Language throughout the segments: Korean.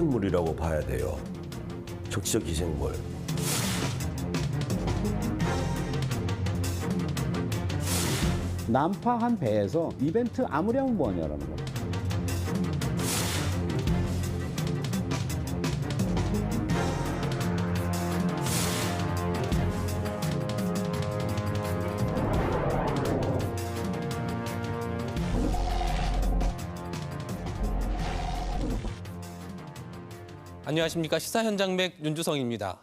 희생물이라고 봐야 돼요. 적시적 희생물. 난파한 배에서 이벤트 아무량 무한이라는 겁니다. 안녕하십니까. 시사현장맥 윤주성입니다.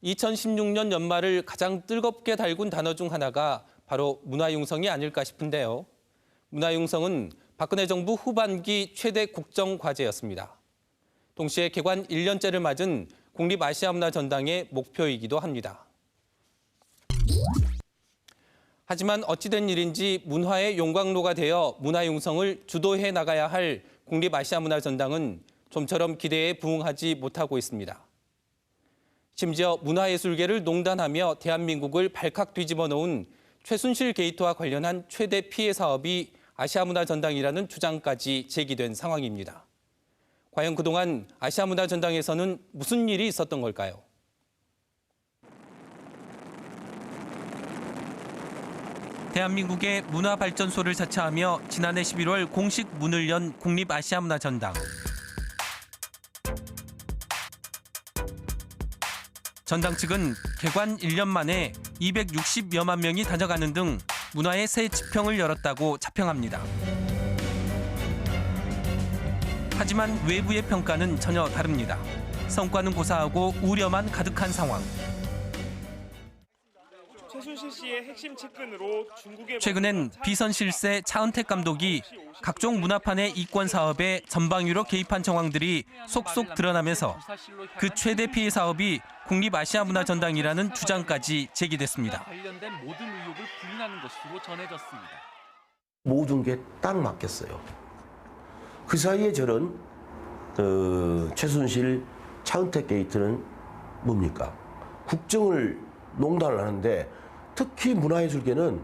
2016년 연말을 가장 뜨겁게 달군 단어 중 하나가 바로 문화융성이 아닐까 싶은데요. 문화융성은 박근혜 정부 후반기 최대 국정과제였습니다. 동시에 개관 1년째를 맞은 국립아시아문화전당의 목표이기도 합니다. 하지만 어찌된 일인지 문화의 용광로가 되어 문화융성을 주도해 나가야 할 국립아시아문화전당은 좀처럼 기대에 부응하지 못하고 있습니다. 심지어 문화예술계를 농단하며 대한민국을 발칵 뒤집어 놓은 최순실 게이트와 관련한 최대 피해 사업이 아시아문화전당이라는 주장까지 제기된 상황입니다. 과연 그동안 아시아문화전당에서는 무슨 일이 있었던 걸까요? 대한민국의 문화발전소를 자처하며 지난해 11월 공식 문을 연 국립아시아문화전당. 전당 측은 개관 1년 만에 260여만 명이 다녀가는 등 문화의 새 지평을 열었다고 자평합니다. 하지만 외부의 평가는 전혀 다릅니다. 성과는 고사하고 우려만 가득한 상황. 최순실 씨의 핵심 측근으로 중국의 최근엔 비선실세 차은택 감독이 각종 문화판의 이권 사업에 전방위로 개입한 정황들이 속속 드러나면서 그 최대 피해 사업이 국립아시아문화전당이라는 주장까지 제기됐습니다. 관련된 모든 의혹을 부인하는 것으로 전해졌습니다. 모든 게 딱 맞겠어요. 그 사이에 저런 최순실 차은택 게이트는 뭡니까? 국정을 농단을 하는데 특히 문화예술계는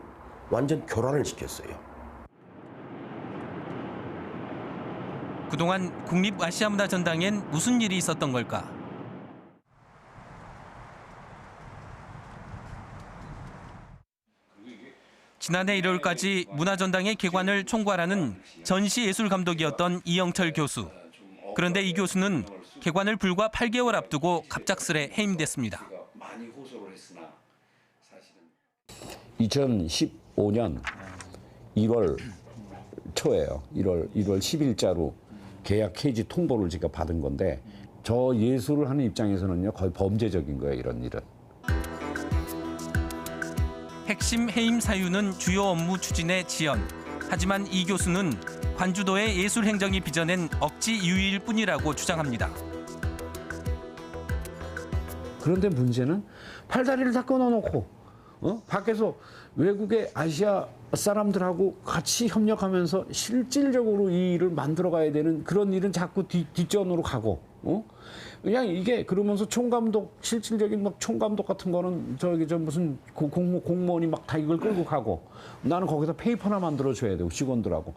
완전 교란을 시켰어요. 그동안 국립아시아문화전당엔 무슨 일이 있었던 걸까? 지난해 1월까지 문화전당의 개관을 총괄하는 전시예술감독이었던 이영철 교수. 그런데 이 교수는 개관을 불과 8개월 앞두고 갑작스레 해임됐습니다. 2015년 1월 초예요. 1월 10일자로 계약 해지 통보를 제가 받은 건데 저 예술을 하는 입장에서는요 거의 범죄적인 거예요, 이런 일은. 핵심 해임 사유는 주요 업무 추진의 지연. 하지만 이 교수는 관주도의 예술 행정이 빚어낸 억지 유의일 뿐이라고 주장합니다. 그런데 문제는 팔다리를 다 끊어놓고 밖에서 외국의 아시아 사람들하고 같이 협력하면서 실질적으로 이 일을 만들어가야 되는 그런 일은 자꾸 뒷전으로 가고 그냥 이게 그러면서 총감독 실질적인 막 총감독 같은 거는 저 무슨 공무원이 막 다 이걸 끌고 가고 나는 거기서 페이퍼나 만들어줘야 되고 직원들하고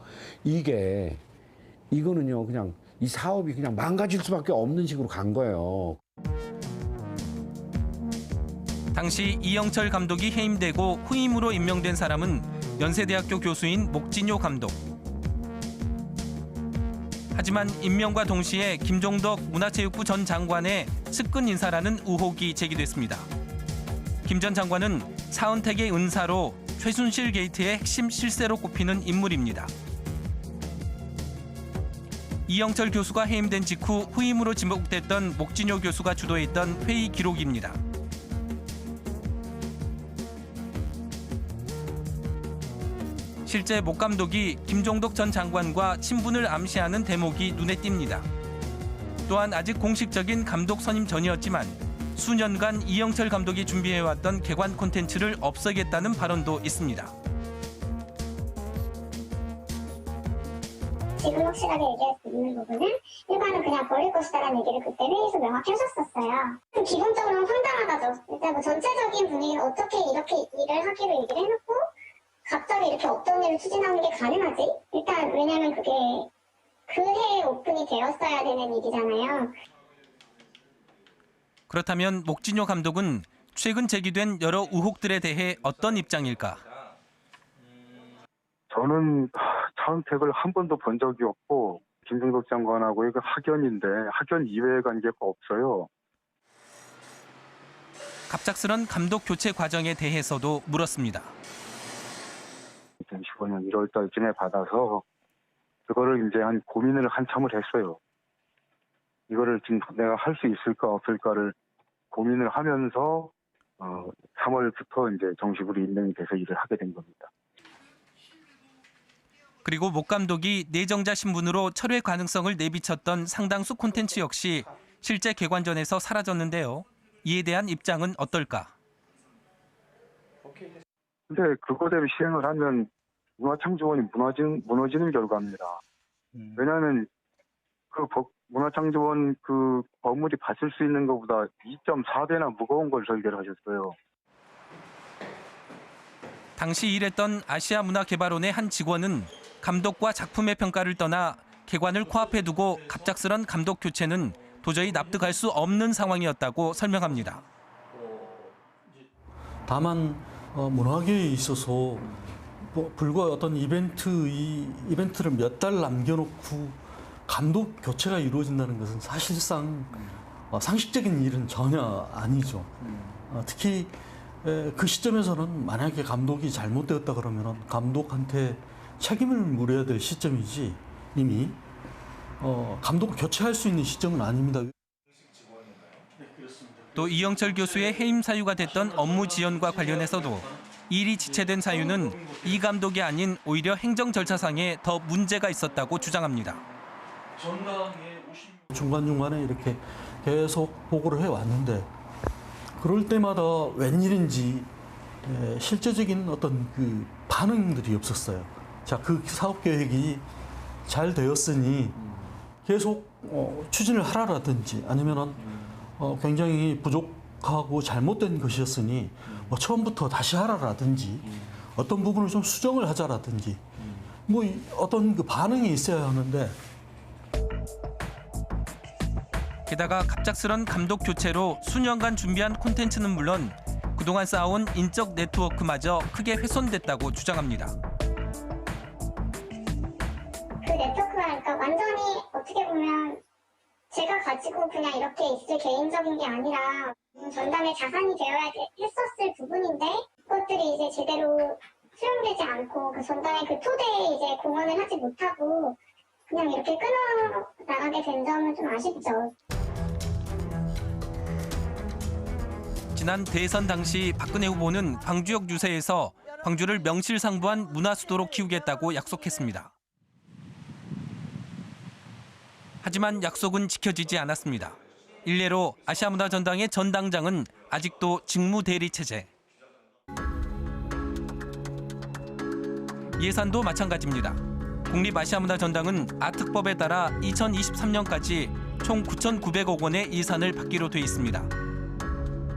이거는요 그냥 이 사업이 그냥 망가질 수밖에 없는 식으로 간 거예요. 당시 이영철 감독이 해임되고 후임으로 임명된 사람은 연세대학교 교수인 목진효 감독. 하지만 임명과 동시에 김종덕 문화체육부 전 장관의 측근 인사라는 의혹이 제기됐습니다. 김 전 장관은 차은택의 은사로 최순실 게이트의 핵심 실세로 꼽히는 인물입니다. 이영철 교수가 해임된 직후 후임으로 지목됐던 목진효 교수가 주도했던 회의 기록입니다. 실제 목 감독이 김종덕 전 장관과 친분을 암시하는 대목이 눈에 띕니다. 또한 아직 공식적인 감독 선임 전이었지만 수년간 이영철 감독이 준비해왔던 개관 콘텐츠를 없애겠다는 발언도 있습니다. 지금 확실하게 얘기할 수 있는 부분은 일반은 그냥 버릴 것이다라는 얘기를 그때 회의에서 명확히 하셨었어요. 기본적으로 황당하다죠. 일단 뭐 전체적인 분위기는 어떻게 이렇게 일을 하기로 얘기를 해놓고 갑자기 이렇게 어떤 일을 추진하는 게 가능하지? 일단 왜냐면 그게 그 해에 오픈이 되었어야 되는 일이잖아요. 그렇다면 목진효 감독은 최근 제기된 여러 의혹들에 대해 어떤 입장일까? 저는 차은택을 한 번도 본 적이 없고 김종덕 장관하고 이거 학연인데 학연 이외의 관계가 없어요. 갑작스런 감독 교체 과정에 대해서도 물었습니다. 2015년 1월 달쯤에 받아서 그거를 이제 고민을 한참을 했어요. 이거를 지금 내가 할 수 있을까 없을까를 고민을 하면서 3월부터 이제 정식으로 임명이 돼서 일을 하게 된 겁니다. 그리고 목 감독이 내정자 신분으로 철회 가능성을 내비쳤던 상당수 콘텐츠 역시 실제 개관전에서 사라졌는데요. 이에 대한 입장은 어떨까? 근데 그거대로 시행을 하면 문화창조원이 무너지는 결과입니다. 왜냐하면 그 문화창조원 그 건물이 받을 수 있는 것보다 2.4배나 무거운 걸 설계를 하셨어요. 당시 일했던 아시아문화개발원의 한 직원은 감독과 작품의 평가를 떠나 개관을 코앞에 두고 갑작스런 감독 교체는 도저히 납득할 수 없는 상황이었다고 설명합니다. 다만 문화계에 있어서 불과 어떤 이벤트를 몇 달 남겨놓고 감독 교체가 이루어진다는 것은 사실상 상식적인 일은 전혀 아니죠. 특히 그 시점에서는 만약에 감독이 잘못되었다 그러면 감독한테 책임을 물어야 될 시점이지 이미 감독을 교체할 수 있는 시점은 아닙니다. 또 이영철 교수의 해임 사유가 됐던 업무 지연과 관련해서도 일이 지체된 사유는 이 감독이 아닌 오히려 행정 절차상에 더 문제가 있었다고 주장합니다. 중간중간에 이렇게 계속 보고를 해왔는데 그럴 때마다 웬일인지 실제적인 어떤 그 반응들이 없었어요. 자, 그 사업 계획이 잘 되었으니 계속 추진을 하라라든지 아니면은 굉장히 부족하고 잘못된 것이었으니 처음부터 다시 하라라든지 어떤 부분을 좀 수정을 하자라든지 어떤 그 반응이 있어야 하는데 게다가 갑작스런 감독 교체로 수년간 준비한 콘텐츠는 물론 그동안 쌓아온 인적 네트워크마저 크게 훼손됐다고 주장합니다. 그 네트워크가 그러니까 완전히 어떻게 보면 제가 가지고 그냥 이렇게 있을 개인적인 게 아니라 전담의 자산이 되어야 했었을 부분인데 그것들이 이제 제대로 수용되지 않고 그 전담의 그 토대에 이제 공헌을 하지 못하고 그냥 이렇게 끊어 나가게 된 점은 좀 아쉽죠. 지난 대선 당시 박근혜 후보는 광주역 유세에서 광주를 명실상부한 문화수도로 키우겠다고 약속했습니다. 하지만 약속은 지켜지지 않았습니다. 일례로 아시아문화전당의 전당장은 아직도 직무대리 체제. 예산도 마찬가지입니다. 국립아시아문화전당은 아특법에 따라 2023년까지 총 9,900억 원의 예산을 받기로 돼 있습니다.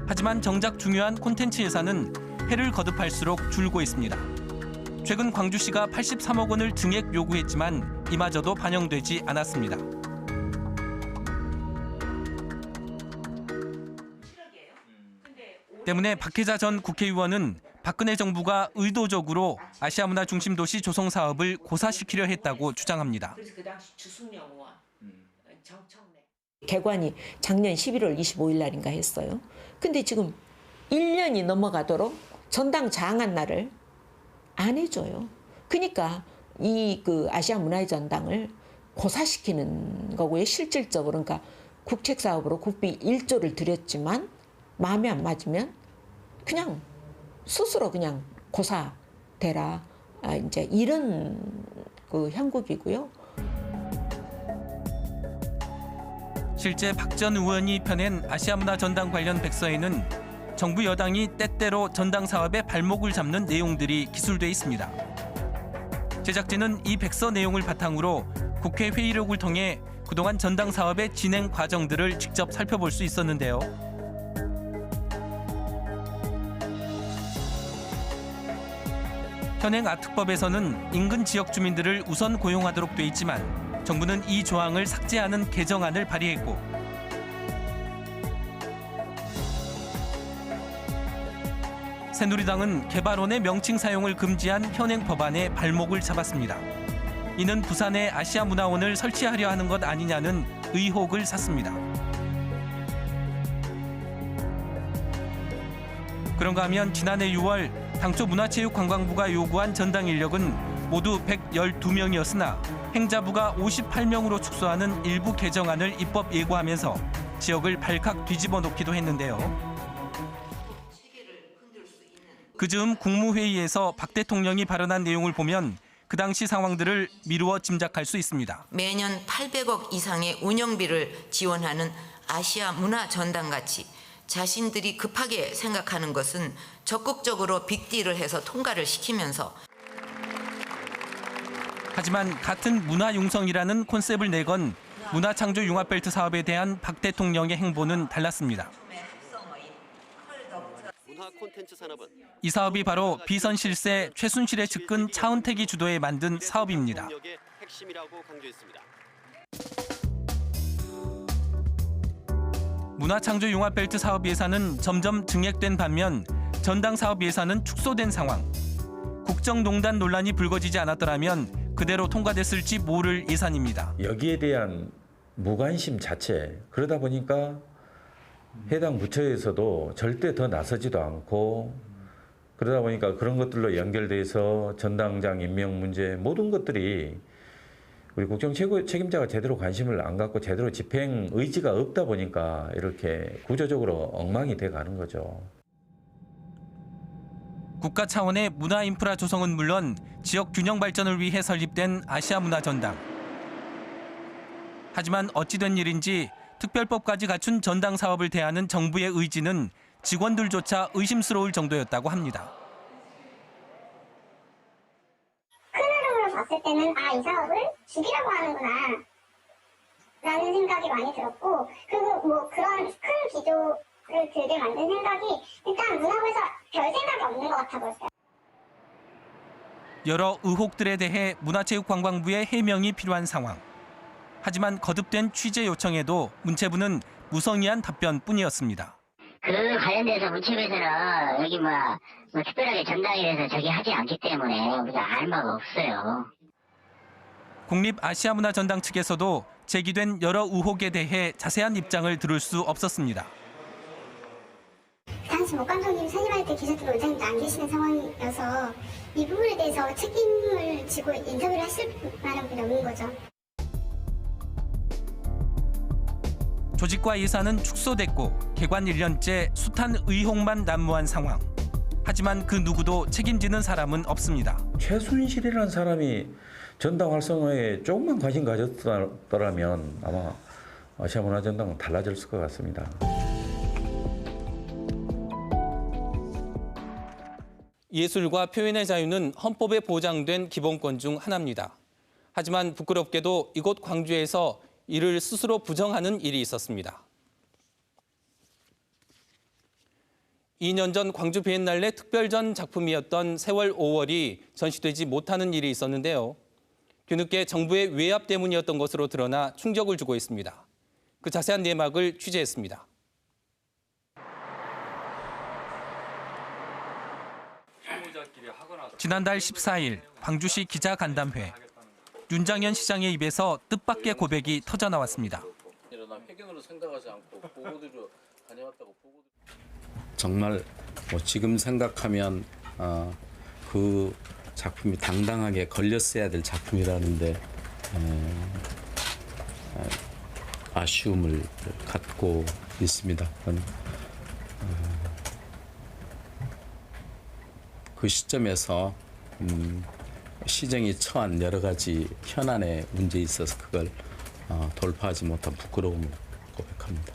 하지만 정작 중요한 콘텐츠 예산은 해를 거듭할수록 줄고 있습니다. 최근 광주시가 83억 원을 증액 요구했지만 이마저도 반영되지 않았습니다. 때문에 박혜자 전 국회의원은 박근혜 정부가 의도적으로 아시아문화 중심 도시 조성 사업을 고사시키려 했다고 주장합니다. 그래서 그 당시 주승용 의원, 정청래 개관이 작년 11월 25일 날인가 했어요. 근데 지금 1년이 넘어가도록 전당 장한 날을 안 해줘요. 그러니까 이 그 아시아 문화의 전당을 고사시키는 거고요. 실질적으로 그러니까 국책 사업으로 국비 1조를 들였지만 마음에 안 맞으면 그냥 스스로 그냥 고사되라. 이제 이런 그 형국이고요. 실제 박 전 의원이 펴낸 아시아문화 전당 관련 백서에는 정부 여당이 때때로 전당 사업에 발목을 잡는 내용들이 기술돼 있습니다. 제작진은 이 백서 내용을 바탕으로 국회 회의록을 통해 그동안 전당 사업의 진행 과정들을 직접 살펴볼 수 있었는데요. 현행 아특법에서는 인근 지역 주민들을 우선 고용하도록 돼 있지만 정부는 이 조항을 삭제하는 개정안을 발의했고 새누리당은 개발원의 명칭 사용을 금지한 현행 법안에 발목을 잡았습니다. 이는 부산에 아시아문화원을 설치하려 하는 것 아니냐는 의혹을 샀습니다. 그런가 하면 지난해 6월 당초 문화체육관광부가 요구한 전당 인력은 모두 112명이었으나 행자부가 58명으로 축소하는 일부 개정안을 입법 예고하면서 지역을 발칵 뒤집어 놓기도 했는데요. 그즈음 국무회의에서 박 대통령이 발언한 내용을 보면 그 당시 상황들을 미루어 짐작할 수 있습니다. 매년 800억 이상의 운영비를 지원하는 아시아 문화 전당같이 자신들이 급하게 생각하는 것은 적극적으로 빅딜을 해서 통과를 시키면서 하지만 같은 문화융성이라는 콘셉트를 내건 문화창조융합벨트 사업에 대한 박 대통령의 행보는 달랐습니다. 이 사업이 바로 비선 실세 최순실의 측근 차은택이 주도해 만든 사업입니다. 문화창조융합벨트 사업 예산은 점점 증액된 반면 전당 사업 예산은 축소된 상황. 국정농단 논란이 불거지지 않았더라면 그대로 통과됐을지 모를 예산입니다. 여기에 대한 무관심 자체, 그러다 보니까 해당 부처에서도 절대 더 나서지도 않고, 그러다 보니까 그런 것들로 연결돼서 전당장 임명 문제 모든 것들이 우리 국정 책임자가 제대로 관심을 안 갖고 제대로 집행 의지가 없다 보니까 이렇게 구조적으로 엉망이 돼 가는 거죠. 국가 차원의 문화 인프라 조성은 물론 지역 균형 발전을 위해 설립된 아시아 문화 전당. 하지만 어찌된 일인지 특별법까지 갖춘 전당 사업을 대하는 정부의 의지는 직원들조차 의심스러울 정도였다고 합니다. 큰 흐름으로 봤을 때는 이 사업을 죽이라고 하는구나 라는 생각이 많이 들었고, 그리고 뭐 그런 큰 기조를 들게 만든 생각이 일단 문화부에서 별 생각이 없는 것 같아 보였어요. 여러 의혹들에 대해 문화체육관광부의 해명이 필요한 상황. 하지만 거듭된 취재 요청에도 문체부는 무성의한 답변뿐이었습니다. 그 관련돼서 문체부에서는 여기 뭐 특별하게 전당에 대해서 저기 하지 않기 때문에 우리가 알 바가 없어요. 국립아시아문화전당 측에서도 제기된 여러 의혹에 대해 자세한 입장을 들을 수 없었습니다. 당시 목 감독님 선임할 때 기자들 원장님도 안 계시는 상황이어서 이 부분에 대해서 책임을 지고 인터뷰를 하실 만한 분이 없는 거죠. 조직과 예산은 축소됐고 개관 1년째 숱한 의혹만 난무한 상황. 하지만 그 누구도 책임지는 사람은 없습니다. 최순실이라는 사람이 전당 활성화에 조금만 관심 가졌더라면 아마 아시아문화전당은 달라졌을 것 같습니다. 예술과 표현의 자유는 헌법에 보장된 기본권 중 하나입니다. 하지만 부끄럽게도 이곳 광주에서 이를 스스로 부정하는 일이 있었습니다. 2년 전 광주 비엔날레 특별전 작품이었던 세월 5월이 전시되지 못하는 일이 있었는데요. 뒤늦게 정부의 외압 때문이었던 것으로 드러나 충격을 주고 있습니다. 그 자세한 내막을 취재했습니다. 지난달 14일 광주시 기자간담회. 윤장현 시장의 입에서 뜻밖의 고백이 터져나왔습니다. 정말 지금 생각하면 그 작품이 당당하게 걸렸어야 될 작품이라는데 아쉬움을 갖고 있습니다. 그 시점에서 시정이 처한 여러 가지 현안의 문제에 있어서 그걸 돌파하지 못한 부끄러움을 고백합니다.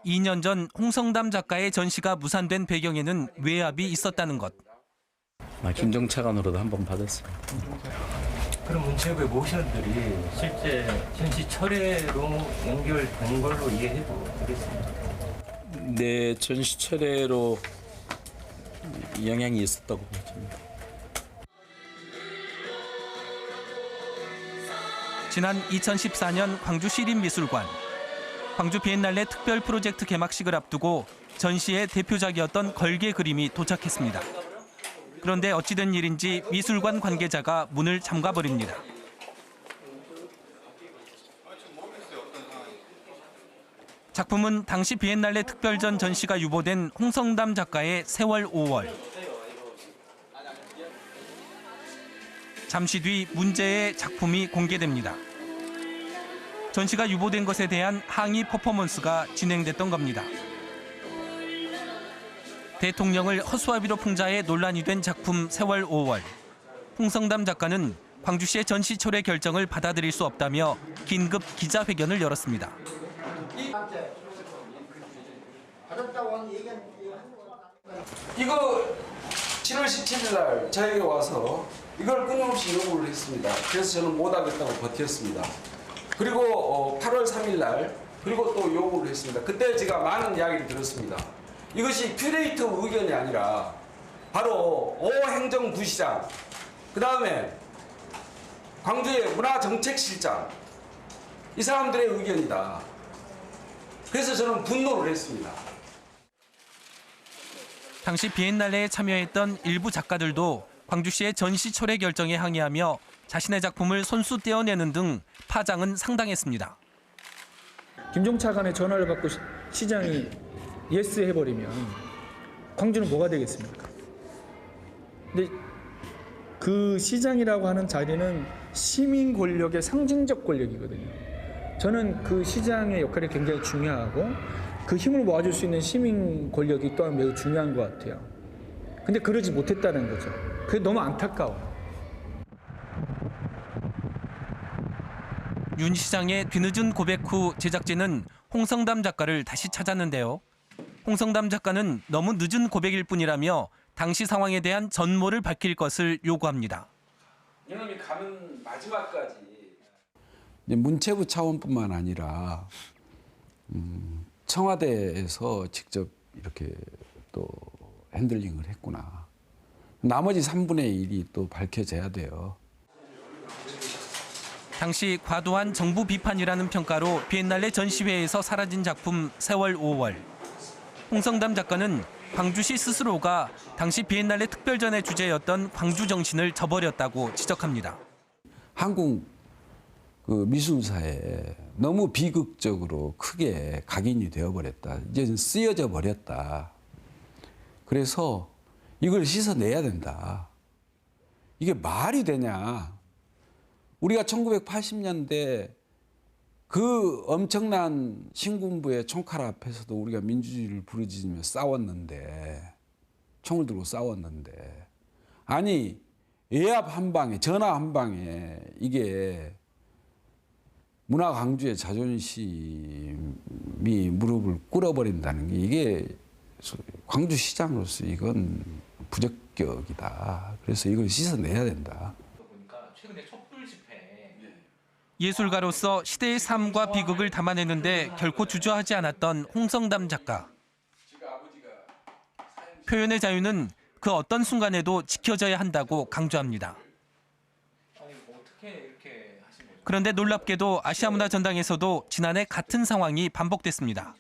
2년 전 홍성담 작가의 전시가 무산된 배경에는 외압이 있었다는 것. 김정차관으로도 한 번 받았습니다. 그럼 문체부의 모션들이 실제 전시 철회로 연결된 걸로 이해해도 되겠습니다. 네, 전시 철회로 영향이 있었다고 보입니다. 지난 2014년 광주 시립미술관. 광주 비엔날레 특별 프로젝트 개막식을 앞두고 전시의 대표작이었던 걸개 그림이 도착했습니다. 그런데 어찌된 일인지 미술관 관계자가 문을 잠가버립니다. 작품은 당시 비엔날레 특별전 전시가 유보된 홍성담 작가의 세월 5월. 잠시 뒤 문제의 작품이 공개됩니다. 전시가 유보된 것에 대한 항의 퍼포먼스가 진행됐던 겁니다. 대통령을 허수아비로 풍자해 논란이 된 작품 세월 5월. 홍성담 작가는 광주시의 전시 철회 결정을 받아들일 수 없다며 긴급 기자회견을 열었습니다. 이거 7월 17일 날 저에게 와서 이걸 끊임없이 요구를 했습니다. 그래서 저는 못하겠다고 버텼습니다. 그리고 8월 3일 날 그리고 또 요구를 했습니다. 그때 제가 많은 이야기를 들었습니다. 이것이 큐레이터 의견이 아니라 바로 오 행정부시장, 그 다음에 광주의 문화정책실장, 이 사람들의 의견이다. 그래서 저는 분노를 했습니다. 당시 비엔날레에 참여했던 일부 작가들도 광주시의 전시 철회 결정에 항의하며 자신의 작품을 손수 떼어내는 등 파장은 상당했습니다. 김종 차관의 전화를 받고 시장이 예스 해버리면 광주는 뭐가 되겠습니까? 근데 그 시장이라고 하는 자리는 시민 권력의 상징적 권력이거든요. 저는 그 시장의 역할이 굉장히 중요하고 그 힘을 모아줄 수 있는 시민 권력이 또한 매우 중요한 것 같아요. 근데 그러지 못했다는 거죠. 그게 너무 안타까워요. 윤 시장의 뒤늦은 고백 후 제작진은 홍성담 작가를 다시 찾았는데요. 홍성담 작가는 너무 늦은 고백일 뿐이라며 당시 상황에 대한 전모를 밝힐 것을 요구합니다. 이놈이 가는 마지막까지 문체부 차원뿐만 아니라 청와대에서 직접 이렇게 또 핸들링을 했구나. 나머지 3분의 1이 또 밝혀져야 돼요. 당시 과도한 정부 비판이라는 평가로 비엔날레 전시회에서 사라진 작품 세월 5월. 홍성담 작가는 광주시 스스로가 당시 비엔날레 특별전의 주제였던 광주 정신을 저버렸다고 지적합니다. 한국 그 미술사에 너무 비극적으로 크게 각인이 되어버렸다. 이제 쓰여져 버렸다. 그래서 이걸 씻어내야 된다. 이게 말이 되냐. 우리가 1980년대 그 엄청난 신군부의 총칼 앞에서도 우리가 민주주의를 부르짖으며 싸웠는데, 총을 들고 싸웠는데, 아니 외압 한 방에, 전화 한 방에 이게 문화 강주의 자존심이 무릎을 꿇어버린다는 게 이게 광주시장으로서 이건 부적격이다. 그래서 이걸 씻어내야 된다. 예술가로서 시대의 삶과 비극을 담아내는데 결코 주저하지 않았던 홍성담 작가. 표현의 자유는 그 어떤 순간에도 지켜져야 한다고 강조합니다. 그런데 놀랍게도 아시아문화전당에서도 지난해 같은 상황이 반복됐습니다.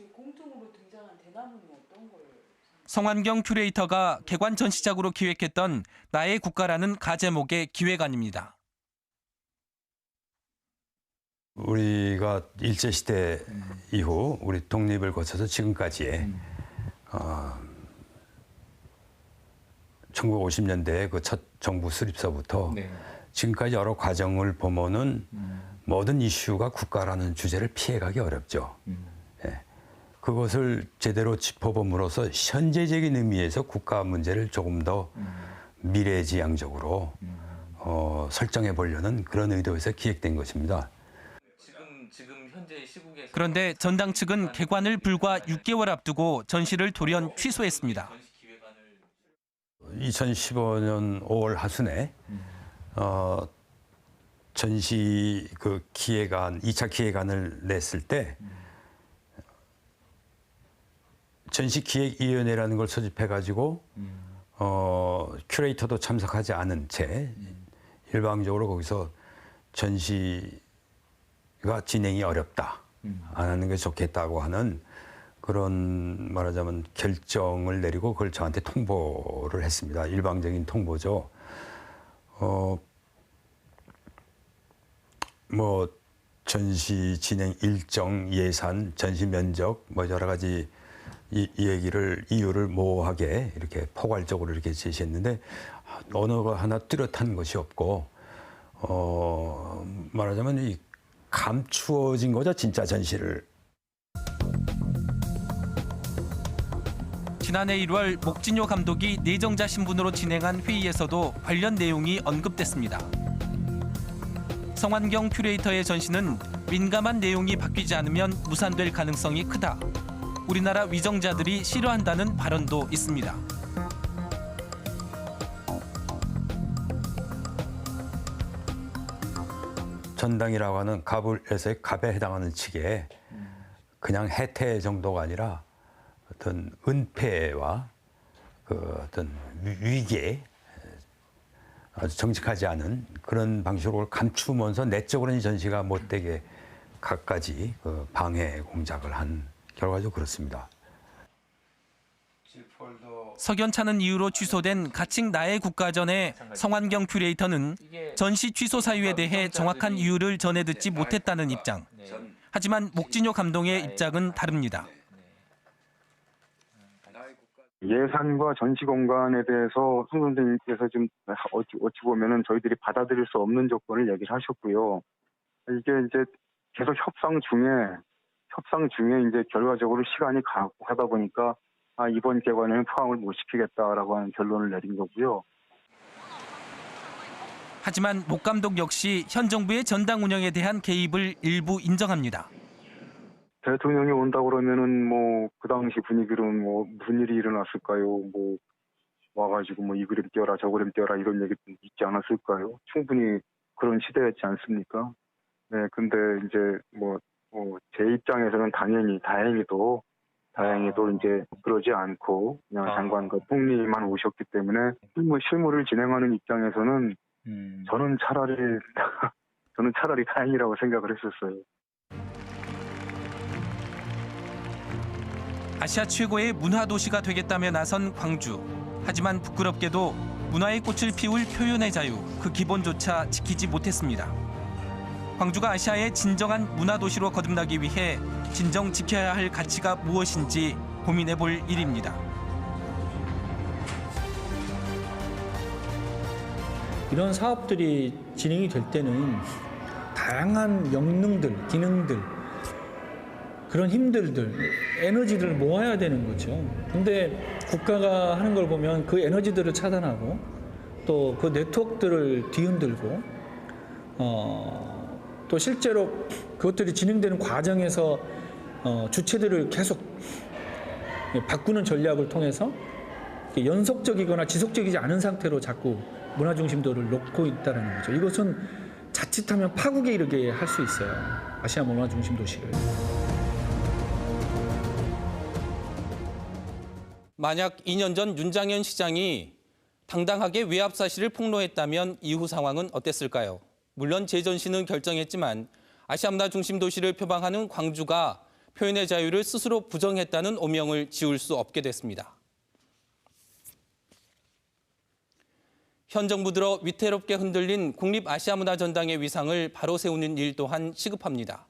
성환경 큐레이터가 개관 전시작으로 기획했던 나의 국가라는 가제목의 기획안입니다. 우리가 일제시대 이후 우리 독립을 거쳐서 지금까지의 1950년대 그 첫 정부 수립서부터 지금까지 여러 과정을 보면은 모든 이슈가 국가라는 주제를 피해가기 어렵죠. 예. 그것을 제대로 짚어봄으로써 현재적인 의미에서 국가 문제를 조금 더 미래지향적으로 설정해 보려는 그런 의도에서 기획된 것입니다. 그런데 전당 측은 개관을 불과 6개월 앞두고 전시를 돌연 취소했습니다. 2015년 5월 하순에 전시 그 기획안, 2차 기획안을 냈을 때 전시기획위원회라는 걸 소집해가지고 큐레이터도 참석하지 않은 채 일방적으로 거기서 전시가 진행이 어렵다. 안 하는 게 좋겠다고 하는 그런 말하자면 결정을 내리고 그걸 저한테 통보를 했습니다. 일방적인 통보죠. 뭐 전시 진행 일정, 예산, 전시 면적, 뭐 여러 가지 이유를 모호하게 이렇게 포괄적으로 이렇게 제시했는데 언어가 하나 뚜렷한 것이 없고 말하자면 이 감추어진 거죠, 진짜 전시를. 지난해 1월 목진효 감독이 내정자 신분으로 진행한 회의에서도 관련 내용이 언급됐습니다. 성환경 큐레이터의 전시는 민감한 내용이 바뀌지 않으면 무산될 가능성이 크다. 우리나라 위정자들이 싫어한다는 발언도 있습니다. 전당이라고 하는 갑을에서의 갑에 해당하는 측에 그냥 해태 정도가 아니라 어떤 은폐와 그 어떤 위계, 아주 정직하지 않은 그런 방식으로 감추면서 내적으로는 전시가 못되게 갖가지 그 방해 공작을 한 결과적으로 그렇습니다. 석연찮은 이유로 취소된 가칭 나의 국가전의 성환경 큐레이터는 전시 취소 사유에 대해 정확한 이유를 전해 듣지 못했다는 입장. 하지만 목진효 감독의 입장은 다릅니다. 예산과 전시 공간에 대해서 송 선생님께서 좀 어찌 보면은 저희들이 받아들일 수 없는 조건을 얘기를 하셨고요. 이게 이제 계속 협상 중에 이제 결과적으로 시간이 가다 보니까 이번 개관에는 포함을 못 시키겠다라고 하는 결론을 내린 거고요. 하지만 목 감독 역시 현 정부의 전당 운영에 대한 개입을 일부 인정합니다. 대통령이 온다 그러면은 뭐 그 당시 분위기로는 뭐 무슨 일이 일어났을까요? 뭐 와가지고 뭐 이 그림 띄워라 저 그림 띄워라 이런 얘기 있지 않았을까요? 충분히 그런 시대였지 않습니까? 네, 근데 이제 뭐 제 입장에서는 다행히도 이제 그러지 않고 그냥 장관과 총리만 오셨기 때문에 실무를 진행하는 입장에서는 저는 차라리 다행이라고 생각을 했었어요. 아시아 최고의 문화 도시가 되겠다며 나선 광주. 하지만 부끄럽게도 문화의 꽃을 피울 표현의 자유, 그 기본조차 지키지 못했습니다. 광주가 아시아의 진정한 문화 도시로 거듭나기 위해 진정 지켜야 할 가치가 무엇인지 고민해 볼 일입니다. 이런 사업들이 진행이 될 때는 다양한 역능들, 기능들, 그런 힘들들, 에너지들을 모아야 되는 거죠. 근데 국가가 하는 걸 보면 그 에너지들을 차단하고 또 그 네트워크들을 뒤흔들고 또 실제로 그것들이 진행되는 과정에서 주체들을 계속 바꾸는 전략을 통해서 연속적이거나 지속적이지 않은 상태로 자꾸 문화 중심도를 놓고 있다는 거죠. 이것은 자칫하면 파국에 이르게 할 수 있어요. 아시아 문화 중심 도시를. 만약 2년 전 윤장현 시장이 당당하게 외압 사실을 폭로했다면 이후 상황은 어땠을까요? 물론 재전시는 결정했지만 아시아 문화 중심 도시를 표방하는 광주가 표현의 자유를 스스로 부정했다는 오명을 지울 수 없게 됐습니다. 현 정부 들어 위태롭게 흔들린 국립아시아문화전당의 위상을 바로 세우는 일 또한 시급합니다.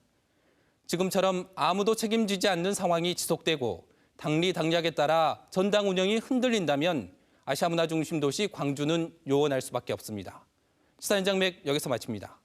지금처럼 아무도 책임지지 않는 상황이 지속되고 당리 당략에 따라 전당 운영이 흔들린다면 아시아 문화 중심 도시 광주는 요원할 수밖에 없습니다. 시사 현장맥 여기서 마칩니다.